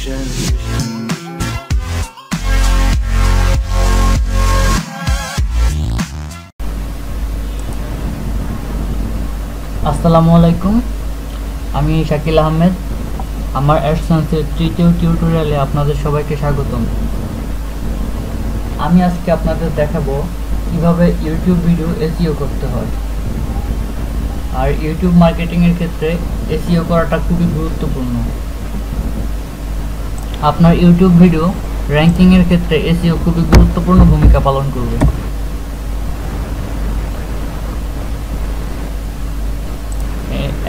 vision. আসসালামু আলাইকুম, আমি শাকিল আহমেদ। আমার অ্যাডসেন্সের তৃতীয় টিউটোরিয়ালে আপনাদের সবাইকে স্বাগতম। আমি আজকে আপনাদের দেখাবো কিভাবে ইউটিউব ভিডিও এসইও করতে হয়। আর ইউটিউব মার্কেটিংয়ের ক্ষেত্রে এসইও করাটা খুবই গুরুত্বপূর্ণ। আপনার ইউটিউব ভিডিও র্যাঙ্কিংয়ের ক্ষেত্রে এসইও খুবই গুরুত্বপূর্ণ ভূমিকা পালন করবে।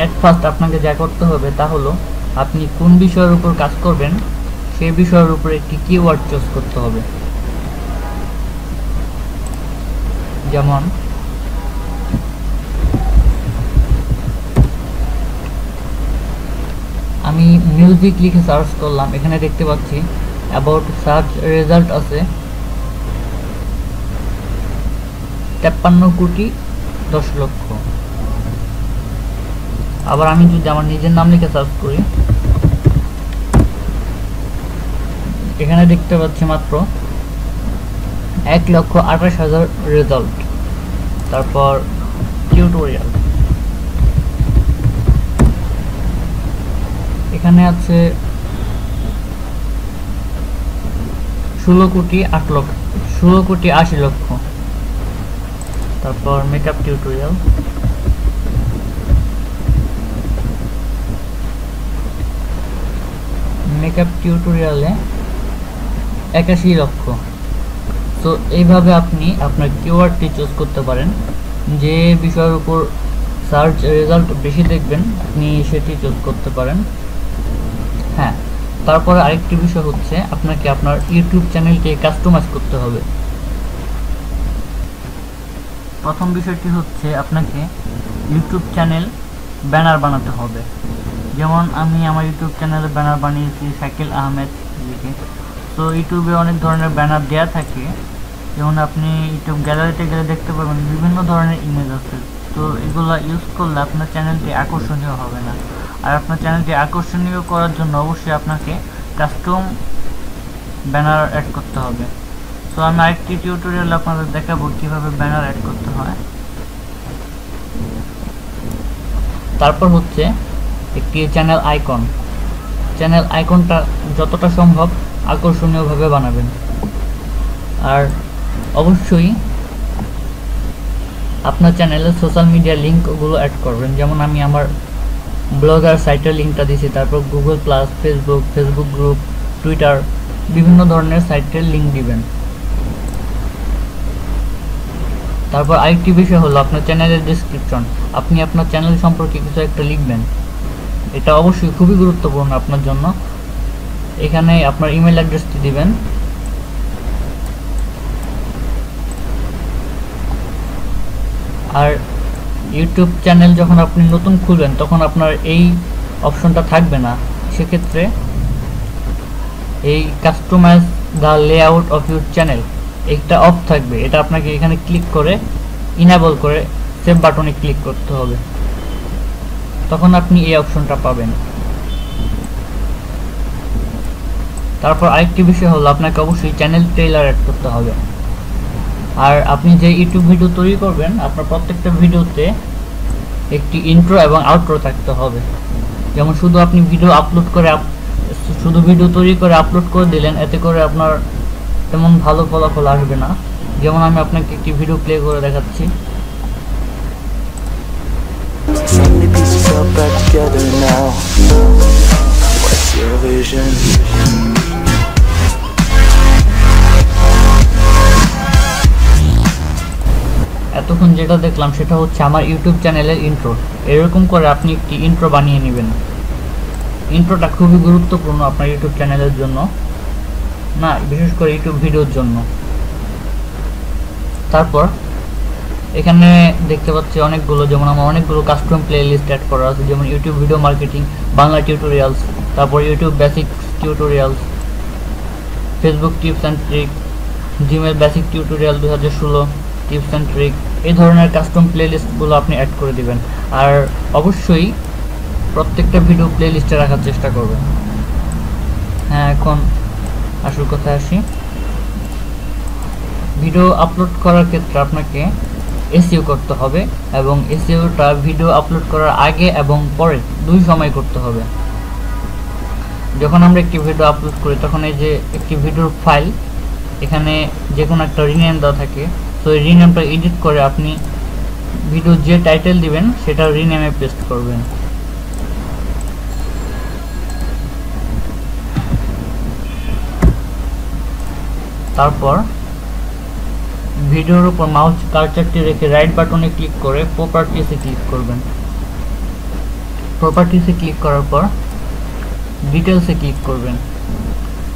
এট ফার্স্ট আপনাকে যা করতে হবে তা হলো আপনি কোন বিষয়ের উপর কাজ করবেন সেই বিষয়ের উপর একটি কিওয়ার্ড চুজ করতে হবে। যেমন আমি মিউজিক লিখে সার্চ করলাম, এখানে দেখতে পাচ্ছি অ্যাবাউট সার্চ রেজাল্ট আছে 53,10,00,000। আবার আমি যদি আমার নিজের নাম লিখে সার্চ করি, এখানে দেখতে পাচ্ছি মাত্র 1,28,000 রেজাল্ট। তারপর টিউটোরিয়াল, এখানে আছে 16,80,00,000। তারপর মেকআপ টিউটোরিয়াল, মেকআপ টিউটোরিয়ালে 81 লক্ষ। তো এইভাবে আপনি আপনার কিওয়ার্ডটি চুজ করতে পারেন। যে বিষয়ের উপর সার্চ রেজাল্ট বেশি দেখবেন আপনি সেটি চুজ করতে পারেন। হ্যাঁ, তারপরে আরেকটি বিষয় হচ্ছে আপনাকে আপনার ইউটিউব চ্যানেলকে কাস্টমাইজ করতে হবে। প্রথম বিষয়টি হচ্ছে আপনাকে ইউটিউব চ্যানেল ব্যানার বানাতে হবে। যেমন আমি আমার ইউটিউব চ্যানেলে ব্যানার বানিয়েছি শাকিল আহমেদ লিখে। তো ইউটিউবে অনেক ধরনের ব্যানার দেওয়া থাকে, যেমন আপনি ইউটিউব গ্যালারিতে গেলে দেখতে পাবেন বিভিন্ন ধরনের ইমেজ আছে। তো এগুলো ইউজ করলে আপনার চ্যানেলটি আকর্ষণীয় হবে না। আর আপনার চ্যানেলটি আকর্ষণীয় করার জন্য অবশ্যই আপনাকে কাস্টম ব্যানার অ্যাড করতে হবে। তো আমি আরেকটি টিউটোরিয়াল আপনাদের দেখাবো কিভাবে ব্যানার অ্যাড করতে হয়। তারপর হচ্ছে একটি চ্যানেল আইকন। চ্যানেল আইকনটা যতটা সম্ভব আকর্ষণীয়ভাবে বানাবেন। আর অবশ্যই আপনার চ্যানেলে সোশ্যাল মিডিয়া লিঙ্কগুলো অ্যাড করবেন। যেমন আমি আমার ব্লগার সাইটের লিঙ্কটা দিয়েছি, তারপর Google plus, Facebook group, Twitter, বিভিন্ন ধরনের সাইটের লিঙ্ক দিবেন। তারপর আরেকটি বিষয় হলো আপনার চ্যানেলের ডেসক্রিপশন। আপনি আপনার চ্যানেল সম্পর্কে কিছু একটা লিখবেন, এটা অবশ্যই খুবই গুরুত্বপূর্ণ আপনার জন্য। এখানে আপনার ইমেল অ্যাড্রেসটি দিবেন। আর ইউটিউব চ্যানেল যখন আপনি নতুন খুলবেন তখন আপনার এই অপশনটা থাকবে না। সেক্ষেত্রে এই customise the layout of your channel এটা অফ থাকবে। এটা আপনাকে এখানে ক্লিক করে ইনেবল করে সেভ বাটনে ক্লিক করতে হবে, তখন আপনি এই অপশনটা পাবেন। তারপর আরেকটি বিষয় হলো আপনাকে অবশ্যই চ্যানেল ট্রেইলার অ্যাড করতে হবে। আর আপনি যে ইউটিউব ভিডিও তৈরি করবেন আপনার প্রত্যেকটা ভিডিওতে একটি ইন্ট্রো এবং আউটরো থাকতে হবে। যেমন শুধু আপনি ভিডিও তৈরি করে আপলোড করে দিলেন, এতে করে আপনার তেমন ভালো ফলাফল আসবে না। যেমন আমি আপনাকে একটি ভিডিও প্লে করে দেখাচ্ছি। এতক্ষণ যেটা দেখলাম সেটা হচ্ছে আমার ইউটিউব চ্যানেলের ইন্ট্রো। এরকম করে আপনি একটি ইন্ট্রো বানিয়ে নেবেন। ইন্ট্রোটা খুবই গুরুত্বপূর্ণ আপনার ইউটিউব চ্যানেলের জন্য, না বিশেষ করে ইউটিউব ভিডিওর জন্য। তারপর এখানে দেখতে পাচ্ছি অনেকগুলো, যেমন আমার অনেকগুলো কাস্টম প্লে লিস্ট অ্যাড করা আছে। যেমন YouTube video marketing Bangla tutorials, তারপর YouTube basic tutorials, Facebook tips and trick, Gmail basic tutorial 2016 tips and trick. এই ধরনের কাস্টম প্লে লিস্টগুলো আপনি অ্যাড করে দিবেন। আর অবশ্যই প্রত্যেকটা ভিডিও প্লে লিস্টে রাখার চেষ্টা করবেন। হ্যাঁ, এখন আসল কথা আসি। ভিডিও আপলোড করার ক্ষেত্রে আপনাকে এসইও করতে হবে, এবং এসইওটা ভিডিও আপলোড করার আগে এবং পরে দুই সময় করতে হবে। যখন আমরা একটি ভিডিও আপলোড করি তখন এই যে একটি ভিডিওর ফাইল, এখানে যে কোনো একটা রিনেম দেওয়া থাকে, তো এই রিনেমটা এডিট করে আপনি ভিডিও যে টাইটেল দিবেন সেটা রিনেমে পেস্ট করবেন। তারপর ভিডিওর উপর মাউস কার্সারটি রেখে রাইট বাটনে ক্লিক করে প্রপার্টিসে ক্লিক করবেন। প্রপার্টিসে ক্লিক করার পর ডিটেলসে ক্লিক করবেন।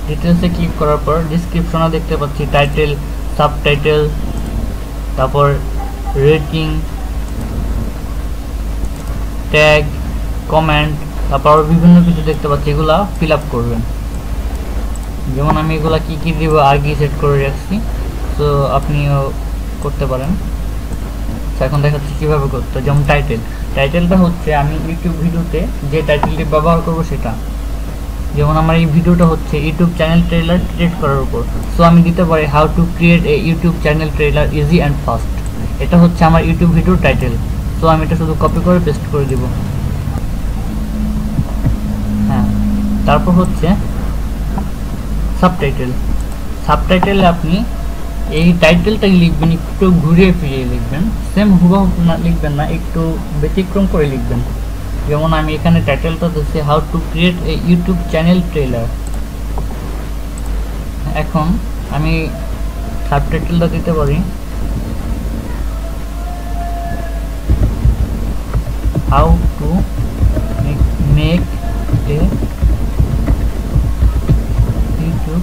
ডিটেলসে ক্লিক করার পর ডিসক্রিপশনে দেখতে পাচ্ছি টাইটেল, সাবটাইটেল, তারপর রেটিং, ট্যাগ, কমেন্ট, তারপর বিভিন্ন কিছু দেখতে পাচ্ছি, এগুলা ফিল আপ করবেন। যেমন আমি এগুলা কি কি দিব আগে সেট করে রাখছি, তো আপনিও করতে পারেন। এখন দেখাচ্ছি কিভাবে করতে। যেমন টাইটেলটা হচ্ছে আমি ইউটিউব ভিডিওতে যে টাইটেলটি ব্যবহার করব সেটা। যেমন আমার এই ভিডিওটা হচ্ছে ইউটিউব চ্যানেল ট্রেলার ক্রিয়েট করার উপর, সো আমি দিতে পারি how to create a YouTube channel trailer easy and fast. এটা হচ্ছে আমার ইউটিউব ভিডিওর টাইটেল, সো আমি এটা শুধু কপি করে পেস্ট করে দিব। হ্যাঁ, তারপর হচ্ছে সাবটাইটেলে আপনি এই টাইটেলটাই লিখবেন, একটু ঘুরিয়ে ফিরিয়ে লিখবেন, সেম হুবহু লিখবেন না, একটু ব্যতিক্রম করে লিখবেন। যেমন আমি এখানে টাইটেলটা দিচ্ছি how to create a YouTube channel trailer. এখন আমি সাবটাইটেলটা দিতে পারি how to make a YouTube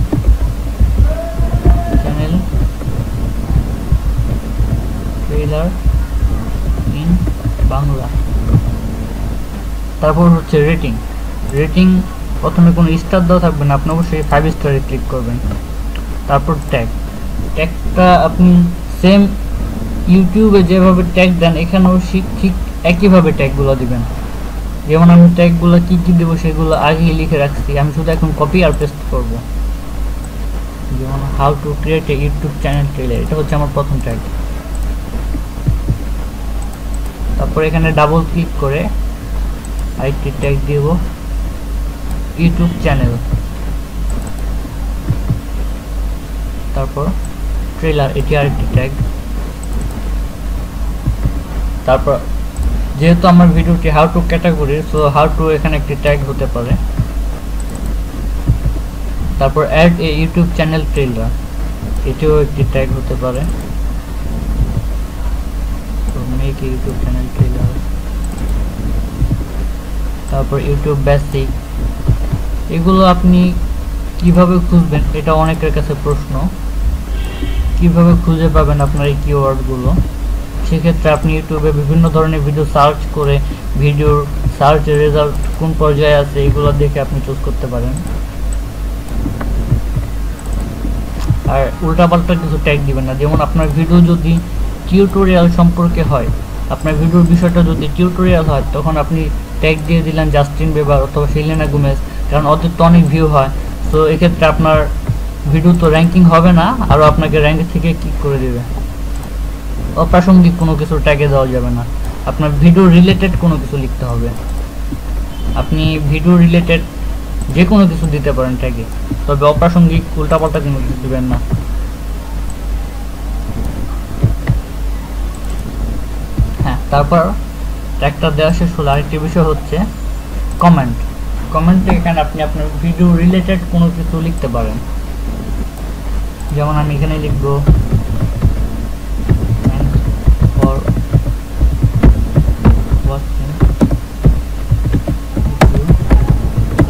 channel trailer in Bangla. তারপর হচ্ছে রেটিং প্রথমে কোনো স্টার দেওয়া থাকবে না, আপনি অবশ্যই 5 স্টারে ক্লিক করবেন। তারপর ট্যাগটা আপনি সেম ইউটিউবে যেভাবে ট্যাগ দেন এখানেও ঠিক একইভাবে ট্যাগগুলো দিবেন। যেমন আমি ট্যাগগুলো কি কি দেবো সেগুলো আগেই লিখে রাখছি, আমি শুধু এখন কপি আর পেস্ট করব। যেমন how to create a YouTube channel trailer, এটা হচ্ছে আমার প্রথম ট্যাগ। তারপর এখানে ডাবল ক্লিক করে আরেকটি ট্যাগ দিব ইউটিউব চ্যানেল, তারপর ট্রেলার, এটি আরেকটি ট্যাগ। তারপর যেহেতু আমার ভিডিওটি how to category, so how to এখানে একটি ট্যাগ হতে পারে। তারপর add a YouTube channel trailer, এটিও একটি ট্যাগ হতে পারে। তো make a YouTube channel trailer. তারপর ইউটিউব বেসিক, এগুলো আপনি কিভাবে খুঁজবেন এটা অনেকের কাছে প্রশ্ন, কিভাবে খুঁজে পাবেন আপনার এই কিওয়ার্ডগুলো। সেক্ষেত্রে আপনি ইউটিউবে বিভিন্ন ধরনের ভিডিও সার্চ করে ভিডিওর সার্চ রেজাল্ট কোন পর্যায়ে আছে এগুলো দেখে আপনি চুজ করতে পারেন। আর উল্টাপাল্টা কিছু ট্যাগ দিবেন না। যেমন আপনার ভিডিও যদি টিউটোরিয়াল সম্পর্কে হয়, আপনার ভিডিওর বিষয়টা যদি টিউটোরিয়াল হয়, তখন আপনি ট্যাগ দিয়ে দিলেন জাস্টিন বিবার অথবা সেলেনা গোমেজ, কারণ ওদের তো অনেক ভিউ হয়। তো এক্ষেত্রে আপনার ভিডিও তো র্যাঙ্কিং হবে না, আরও আপনাকে র্যাঙ্ক থেকে কিক করে দেবে। অপ্রাসঙ্গিক কোনো কিছু ট্যাগে দেওয়া যাবে না, আপনার ভিডিও রিলেটেড কোনো কিছু লিখতে হবে। আপনি ভিডিও রিলেটেড যে কোনো কিছু দিতে পারেন ট্যাগে, তবে অপ্রাসঙ্গিক উল্টাপাল্টা কোনো কিছু দিবেন না। হ্যাঁ, তারপর ট্যাগটা দেওয়া শেষ হলো। আরেকটি বিষয় হচ্ছে কমেন্টে এখানে আপনি আপনার ভিডিও রিলেটেড কোনো কিছু লিখতে পারেন। যেমন আমি এখানে লিখব for watching,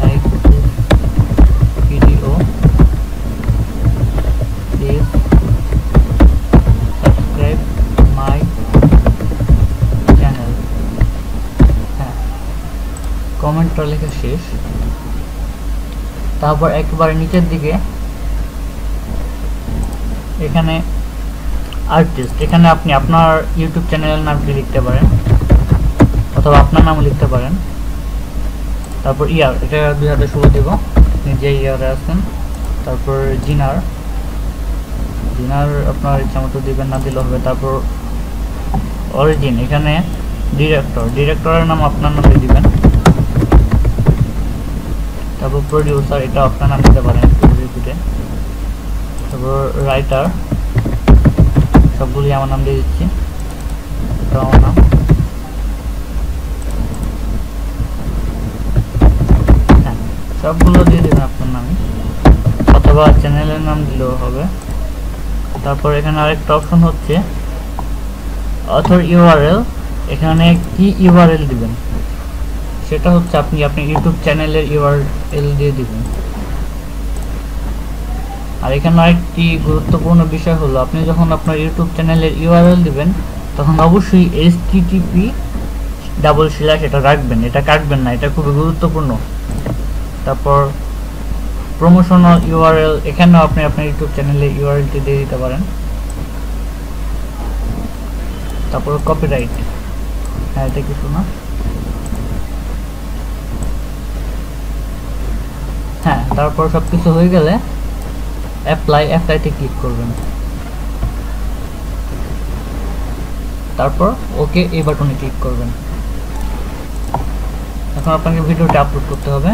like this video, please subscribe my channel. হ্যাঁ, কমেন্টটা লেখা শেষ। তারপর একেবারে নিচের দিকে এখানে আর্টিস্ট, এখানে আপনি আপনার ইউটিউব চ্যানেলের নামটি লিখতে পারেন অথবা আপনার নামও লিখতে পারেন। তারপর ইয়ার, এটা 2016 দেব। আপনি যে ইয়ারে আছেন। তারপর জিনার আপনার ইচ্ছা মতো দিবেন, না দিলেও হবে। তারপর অরিজিন, এখানে ডিরেক্টরের নাম আপনার নামে দিবেন। তারপর প্রডিউসার, এটা আপনার নাম দিতে পারেন। তারপর রাইটার, সবগুলি আমার নাম দিয়ে দিচ্ছি, এটা আমার নাম। হ্যাঁ, সবগুলো দিয়ে দেবেন আপনার নামে, অথবা চ্যানেলের নাম দিলেও হবে। তারপর এখানে আরেকটা অপশন হচ্ছে অথর ইউআরএল। এখানে কি ইউআরএল দিবেন সেটা হচ্ছে আপনি ইউটিউব চ্যানেলের ইউআরএল দিয়ে দিবেন। আর এখানে আরেকটি গুরুত্বপূর্ণ বিষয় হলো, আপনি যখন আপনার ইউটিউব চ্যানেলের ইউআরএল দিবেন তখন অবশ্যই http:// এটা রাখবেন, এটা কাটবেন না, এটা খুবই গুরুত্বপূর্ণ। তারপর প্রমোশনাল ইউআরএল, এখানেও আপনি আপনার ইউটিউব চ্যানেলের ইউআরএলটি দিয়ে দিতে পারেন। তারপর কপিরাইট, হ্যাঁ এটা কিছু না। হ্যাঁ, তারপর সবকিছু হয়ে গেলে অ্যাপ্লাইতে ক্লিক করবেন। তারপর ওকে এই বাটনে ক্লিক করবেন। এখন আপনাকে ভিডিওটি আপলোড করতে হবে,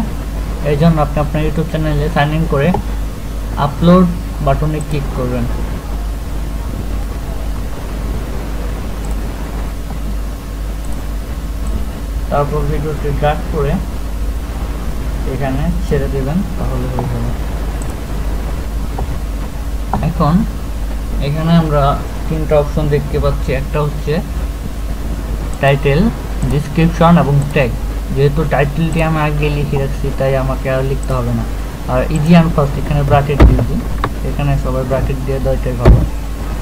এই জন্য আপনি আপনার ইউটিউব চ্যানেলে সাইন ইন করে আপলোড বাটনে ক্লিক করবেন। তারপর ভিডিওটি ড্র্যাগ করে এখানে ছেড়ে দেবেন, তাহলে হয়ে যাবে। এখন এখানে আমরা তিনটা অপশন দেখতে পাচ্ছি, একটা হচ্ছে টাইটেল, ডিসক্রিপশন এবং ট্যাগ। যেহেতু টাইটেলটি আমি আগে লিখে রাখছি তাই আমাকে আর লিখতে হবে না। আর ইজি অ্যান্ড ফার্স্ট, এখানে ব্র্যাকেট দিয়ে দিই, এখানে সবাই ব্র্যাকেট দিয়ে দেওয়াটাই ভালো।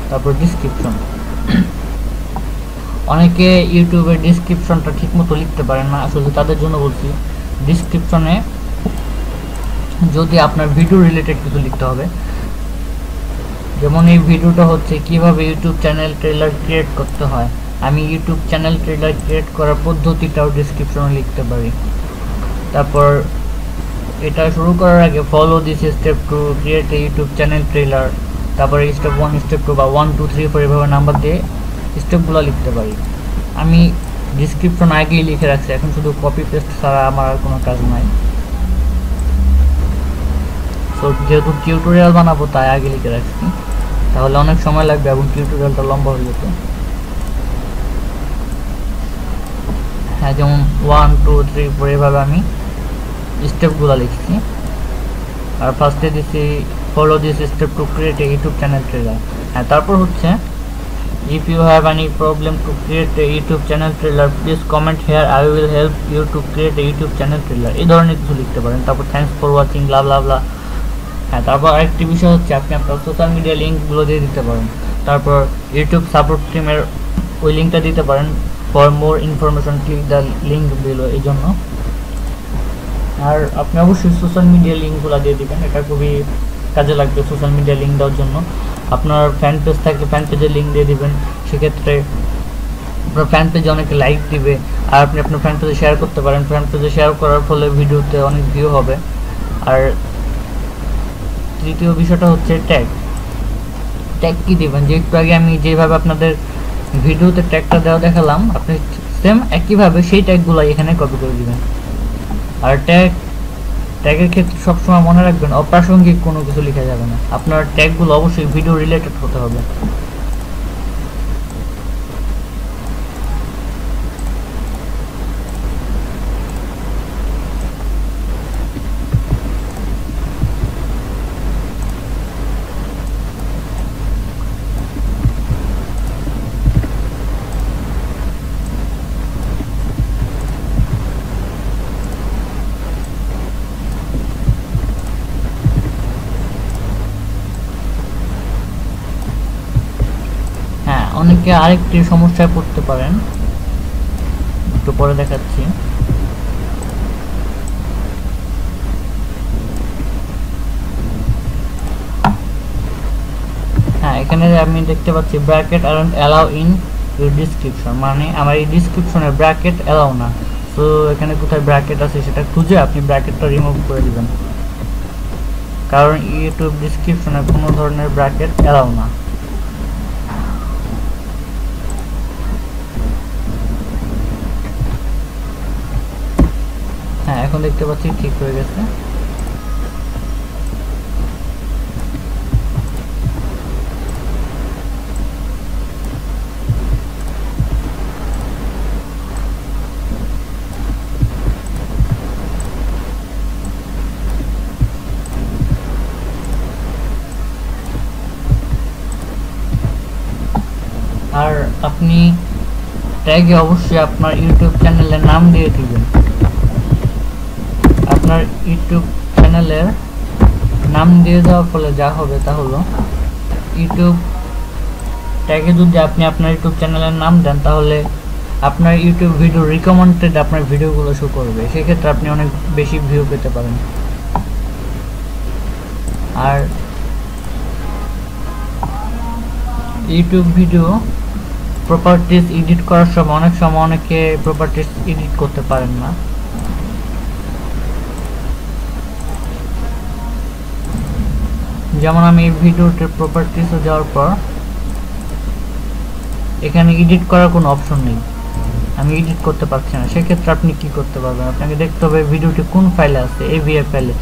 তারপর ডিসক্রিপশন, অনেকে ইউটিউবের ডিসক্রিপশনটা ঠিক মতো লিখতে পারেন না, আসলে তাদের জন্য বলছি। ডিসক্রিপশনে যদি আপনার ভিডিও রিলেটেড কিছু লিখতে হবে, যেমন এই ভিডিওটা হচ্ছে কিভাবে ইউটিউব চ্যানেল ট্রেলার ক্রিয়েট করতে হয়, আমি ইউটিউব চ্যানেল ট্রেলার ক্রিয়েট করার পদ্ধতিটাও ডিসক্রিপশনে লিখতে পারি। তারপর এটা শুরু করার আগে follow this step to create a YouTube channel trailer, তারপরে স্টেপ 1, স্টেপ 2 বা 1 2 3 4 এভাবে নাম্বার দিয়ে স্টেপগুলো লিখতে পারি। আমি ডিসক্রিপশন আগেই লিখে রাখছি, এখন শুধু কপি পেস্ট ছাড়া আমার আর কোনো কাজ নাই। তো যেহেতু টিউটোরিয়াল বানাবো তাই আগে লিখে রাখছি, তাহলে অনেক সময় লাগবে এবং টিউটোরিয়ালটা লম্বা হয়ে যেত। হ্যাঁ, যেমন 1 2 3 4 এভাবে আমি স্টেপগুলো লিখছি। আর ফার্স্টে দিচ্ছি follow this step to create a YouTube channel trailer. হ্যাঁ, তারপর হচ্ছে if you have any problem to create a YouTube channel trailer please comment here, I will help you to create a YouTube channel trailer, এই ধরনের কিছু লিখতে পারেন। তারপর thanks for watching ব্লা ব্লা ব্লা। হ্যাঁ, তারপর আরেকটি বিষয় হচ্ছে আপনি আপনার সোশ্যাল মিডিয়া লিঙ্কগুলো দিয়ে দিতে পারেন। তারপর ইউটিউব সাপোর্ট টিমের ওই লিঙ্কটা দিতে পারেন, for more information click the link below, এই জন্য। আর আপনি অবশ্যই সোশ্যাল মিডিয়া লিঙ্কগুলো দিয়ে দিবেন, এটা খুবই কাজে লাগবে সোশ্যাল মিডিয়া লিঙ্ক দেওয়ার জন্য। আপনার ফ্যান পেজ থাকলে ফ্যান পেজের লিঙ্ক দিয়ে দিবেন, সেক্ষেত্রে আপনার ফ্যান পেজে অনেকে লাইক দিবে। আর আপনি আপনার ফ্যান পেজে শেয়ার করতে পারেন, ফ্যান পেজে শেয়ার করার ফলে ভিডিওতে অনেক ভিউ হবে। আর তৃতীয় বিষয়টা হচ্ছে ট্যাগ কি দিবেন, যে একটু আগে আমি যেভাবে আপনাদের ভিডিওতে ট্যাগটা দেওয়া দেখালাম, আপনি সেম একইভাবে সেই ট্যাগগুলো এখানে কপি করে দিবেন। আর ট্যাগের ক্ষেত্রে সবসময় মনে রাখবেন অপ্রাসঙ্গিক কোনো কিছু লেখা যাবে না, আপনার ট্যাগগুলো অবশ্যই ভিডিও রিলেটেড হতে হবে। অনেকে আরেকটি সমস্যায় পড়তে পারেন, একটু পরে দেখাচ্ছি। হ্যাঁ, এখানে আমি দেখতে পাচ্ছি bracket aren't allow in your description, মানে আমার এই ডিসক্রিপশনে ব্র্যাকেট অ্যালাউ না। তো এখানে কোথায় ব্র্যাকেট আছে সেটা খুঁজে আপনি ব্র্যাকেটটা রিমুভ করে দিবেন। কারণ ইউটিউব ডেসক্রিপশনে কোনো ধরনের ব্র্যাকেট এলাও না। হ্যাঁ, এখন দেখতে পাচ্ছি ঠিক হয়ে গেছে। আর আপনি ট্যাগে অবশ্যই আপনার ইউটিউব চ্যানেলের নাম দিয়ে দিবেন। আপনার ইউটিউব চ্যানেলের নাম দিয়ে দেওয়ার ফলে যা হবে তা হলো, ইউটিউব ট্যাগে যদি আপনি আপনার ইউটিউব চ্যানেলের নাম দেন তাহলে আপনার ইউটিউব ভিডিও রিকমেন্ডেড আপনার ভিডিওগুলো শো করবে, সেক্ষেত্রে আপনি অনেক বেশি ভিউ পেতে পারেন। আর ইউটিউব ভিডিও প্রপার্টিজ এডিট করার সময় অনেক সময় অনেকে প্রপার্টিজ এডিট করতে পারেন না। যেমন আমি এই ভিডিওতে প্রপার্টিজে যাওয়ার পর এখানে এডিট করার কোনো অপশন নেই, আমি এডিট করতে পারছি না। সেক্ষেত্রে আপনি কি করতে পারবেন, আপনাকে দেখতে হবে ভিডিওটি কোন ফাইলে আছে। AVI ফাইলে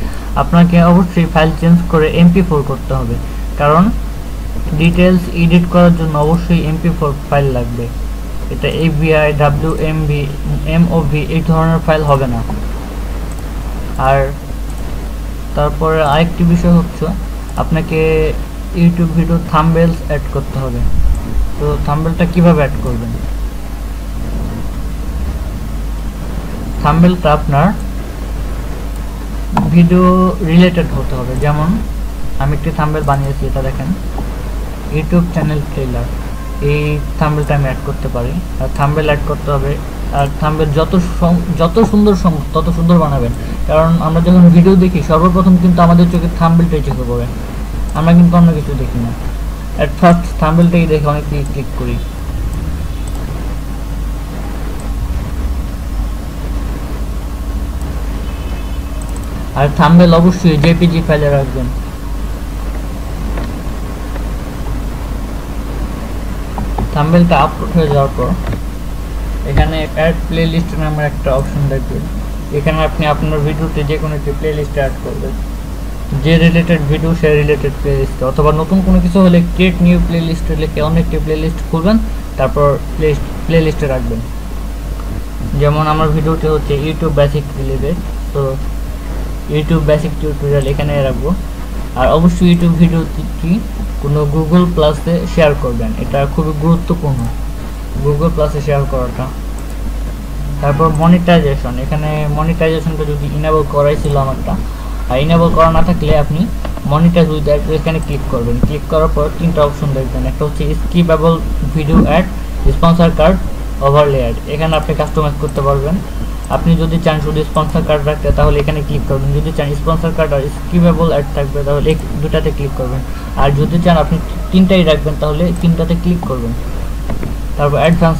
আপনাকে অবশ্যই ফাইল চেঞ্জ করে MP4 করতে হবে, কারণ ডিটেলস এডিট করার জন্য অবশ্যই MP4 ফাইল লাগবে। এটা AVI, WMV, MOV এই ধরনের ফাইল হবে না। আর তারপরে আরেকটি বিষয় হচ্ছে আপনাকে ইউটিউব ভিডিও থাম্বনেলস অ্যাড করতে হবে। তো থাম্বনেলটা কিভাবে অ্যাড করবেন? থাম্বনেলটা আপনার ভিডিও রিলেটেড হতে হবে। যেমন আমি একটি থাম্বনেল বানিয়েছি, এটা দেখেন, ইউটিউব চ্যানেল ট্রেলার। এই থাম্বনেলটা আমি অ্যাড করতে পারি। আর থাম্বনেল অ্যাড করতে হবে, আর থাম্বনেল যত সুন্দর তত সুন্দর বানাবেন, কারণ আমরা যখন ভিডিও দেখি সর্বপ্রথম কিন্তু আমাদের চোখে থাম্বনেলটাই চোখে পড়ে, আমরা কিন্তু অন্য কিছু দেখি না। অ্যাট ফার্স্ট থাম্বনেলটাই দেখে অনেক ক্লিক করি। আর থাম্বনেল অবশ্যই JPG ফাইলে রাখবেন। থাম্বনেলটা আপলোড হয়ে যাওয়ার পর এখানে অ্যাড প্লেলিস্ট নামের একটা অপশন দেখবেন। এখানে আপনি আপনার ভিডিওতে যে কোনো একটি প্লেলিস্টে অ্যাড করবেন, যে রিলেটেড ভিডিও সে রিলেটেড প্লেলিস্টে, অথবা নতুন কোনো কিছু হলে ক্রিয়েট নিউ প্লেলিস্টে লিখে অন্য একটি প্লেলিস্ট খুলবেন, তারপর প্লেলিস্টে রাখবেন। যেমন আমার ভিডিওটি হচ্ছে ইউটিউব বেসিক রিলেটেড, তো ইউটিউব বেসিক টিউটোরিয়াল এখানে রাখবো। আর অবশ্যই ইউটিউব ভিডিওটি কোনো গুগল প্লাসে শেয়ার করবেন, এটা খুবই গুরুত্বপূর্ণ গুগল প্লাসে শেয়ার করাটা। তারপর মনিটাইজেশন, এখানে মনিটাইজেশনটা যদি ইনেবল করাই ছিল আমারটা, আর ইনেবল করা না থাকলে আপনি মনিটাইজ উইথ অ্যাড এখানে ক্লিক করবেন। ক্লিক করার পর তিনটা অপশন দেখবেন, একটা হচ্ছে skippable video ad, sponsor card, overlay ad. এখানে আপনি কাস্টমাইজ করতে পারবেন। আপনি যদি চান শুধু স্পন্সর কার্ড রাখতে তাহলে এখানে ক্লিক করবেন, যদি চান স্পন্সর কার্ড আর স্কিপেবল অ্যাড থাকবে তাহলে এই দুটাতে ক্লিক করবেন, আর যদি চান আপনি তিনটাই রাখবেন তাহলে তিনটাতে ক্লিক করবেন। তারপর অ্যাডভান্স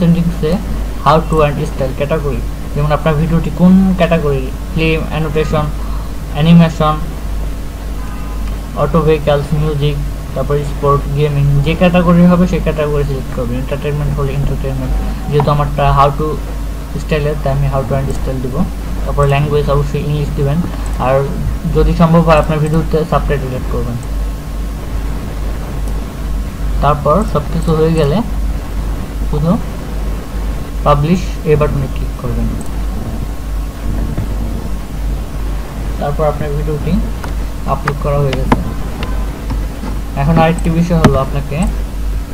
সেটিংসে how to and style category, যেমন আপনার ভিডিওটি কোন category, film, annotation, animation, auto vehicles, music, তারপর স্পোর্ট, গেমিং, যে ক্যাটাগরি হবে সেই ক্যাটাগরি সিলেক্ট করবেন। এন্টারটেনমেন্ট হলে এন্টারটেনমেন্ট, যেহেতু আমারটা হাউ টু স্টাইলের তাই আমি হাউ টু অ্যান্ড স্টাইল দেবো। তারপর ল্যাঙ্গুয়েজ অবশ্যই ইংলিশ দেবেন, আর যদি সম্ভব হয় আপনার ভিডিওতে সাবটাইটেল এড করবেন। তারপর সব কিছু হয়ে গেলে শুধু পাবলিশ এই বাটনে ক্লিক করবেন। তারপর আপনার ভিডিওটি আপলোড করা হয়ে গেছে। এখন আরেকটি বিষয় হলো আপনাকে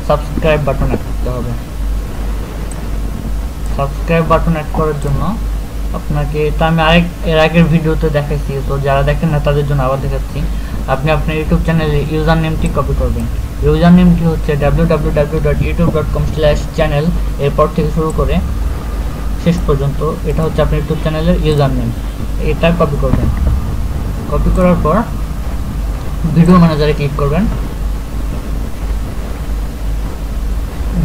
সাবস্ক্রাইব বাটন অ্যাড করতে হবে। সাবস্ক্রাইব বাটন অ্যাড করার জন্য আপনাকে, এটা আমি এর আগের ভিডিওতে দেখাইছি, তো যারা দেখেন না তাদের জন্য আবার দেখাচ্ছি। আপনি আপনার ইউটিউব চ্যানেলে ইউজার নেমটি কপি করবেন। ইউজার নেমটি হচ্ছে www.youtube.com/channel, এরপর থেকে শুরু করে শেষ পর্যন্ত এটা হচ্ছে আপনার ইউটিউব চ্যানেলের ইউজার নেম। এটা কপি করবেন। কপি করার পর ভিডিও ম্যানেজারে ক্লিক করবেন।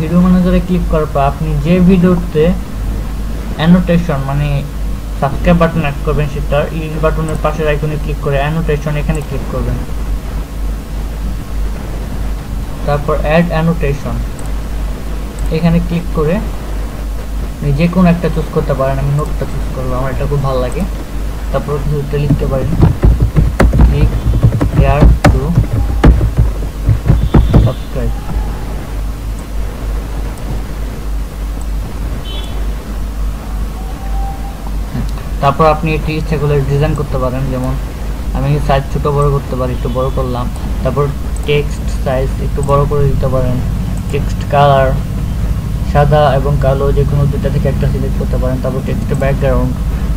ভিডিও ম্যানেজারে ক্লিক করার পর আপনি যে ভিডিওতে অ্যানোটেশন মানে সাবস্ক্রাইব বাটন অ্যাড করবেন সেটা এই বাটনের পাশের আইকনে ক্লিক করে অ্যানোটেশন এখানে ক্লিক করবেন, তারপর অ্যাড অ্যানোটেশন এখানে ক্লিক করে যে কোনো একটা চুজ করতে পারেন। আমি নোটটা চুজ করবো, আমার এটা খুব ভালো লাগে। তারপর কিছুটা লিখতে পারেন, ক্লিক হেয়ার টু সাবস্ক্রাইব। তারপর আপনি এটি ইচ্ছা করলে ডিজাইন করতে পারেন, যেমন আমি সাইজ ছোট বড় করতে পারি, একটু বড় করলাম। তারপর টেক্সট সাইজ একটু বড় করে দিতে পারেন। টেক্সট কালার সাদা এবং কালো যে কোনো দুটা থেকে একটা সিলেক্ট করতে পারেন। তারপর টেক্সট ব্যাকগ্রাউন্ড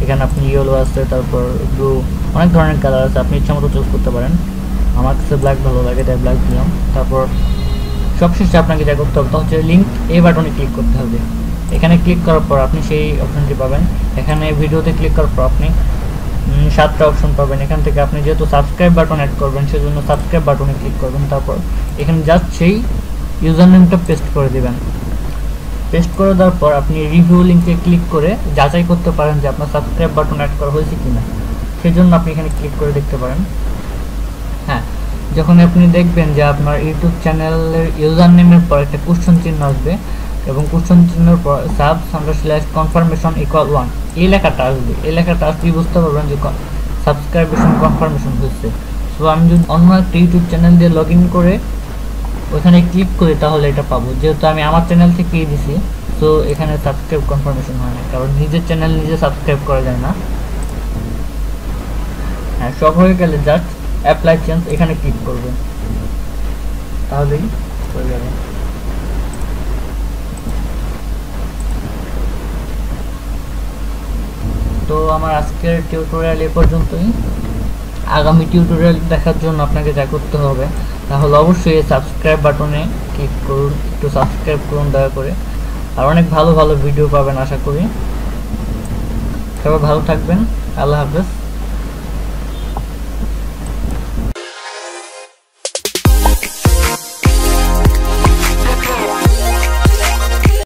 এখানে আপনি ইয়েলো আছে, তারপর ব্লু, অনেক ধরনের কালার আছে, আপনি ইচ্ছা মতো চুজ করতে পারেন। আমার কাছে ব্ল্যাক ভালো লাগে তাই ব্ল্যাক দিলাম। তারপর সবশেষে আপনাকে যা করতে হবে তা হচ্ছে লিঙ্ক এই বাটনে ক্লিক করতে হবে। এখানে ক্লিক করার পর আপনি সেই অপশনটি পাবেন। এখানে ভিডিওতে ক্লিক করার পর আপনি 7টা অপশন পাবেন। এখান থেকে আপনি যেহেতু সাবস্ক্রাইব বাটন অ্যাড করবেন সেজন্য সাবস্ক্রাইব বাটনে ক্লিক করবেন। তারপর এখানে জাস্ট সেই ইউজার নেমটা পেস্ট করে দেবেন। পেস্ট করে দেওয়ার পর আপনি রিভিউ লিঙ্কে ক্লিক করে যাচাই করতে পারেন যে আপনার সাবস্ক্রাইব বাটন অ্যাড করা হয়েছে কিনা, সেজন্য আপনি এখানে ক্লিক করে দেখতে পারেন। হ্যাঁ, যখন আপনি দেখবেন যে আপনার ইউটিউব চ্যানেলের ইউজার নেমের পর একটা কোশ্চেন চিহ্ন আসবে এবং কোশ্চেন চিহ্নের পর subs_confirmation = 1 এই লেখাটা আসবে। এই লেখাটা আসলেই বুঝতে পারবেন যে সাবস্ক্রাইবেশন কনফার্মেশন হয়েছে। সো আমি যদি অন্য একটা ইউটিউব চ্যানেল দিয়ে লগ ইন করে ওখানে ক্লিক করি তাহলে এটা পাবো, যেহেতু আমি আমার চ্যানেল থেকেই দিছি। সো এখানে সাবস্ক্রাইব কনফার্মেশন হয় না, কারণ নিজের চ্যানেল নিজে সাবস্ক্রাইব করা যায় না। হ্যাঁ, সব হয়ে গেলে জাস্ট অ্যাপ্লাই চেঞ্জ এখানে ক্লিক করবেন, তাহলেই হয়ে যাবে। তো আমার আজকের টিউটোরিয়াল এ পর্যন্তই। আগামী টিউটোরিয়াল দেখার জন্য আপনাকে যা করতে হবে তাহলে অবশ্যই সাবস্ক্রাইব বাটনে ক্লিক করুন, একটু সাবস্ক্রাইব করুন দয়া করে। আর অনেক ভালো ভালো ভিডিও পাবেন আশা করি। সবাই ভালো থাকবেন, আল্লাহ হাফেজ।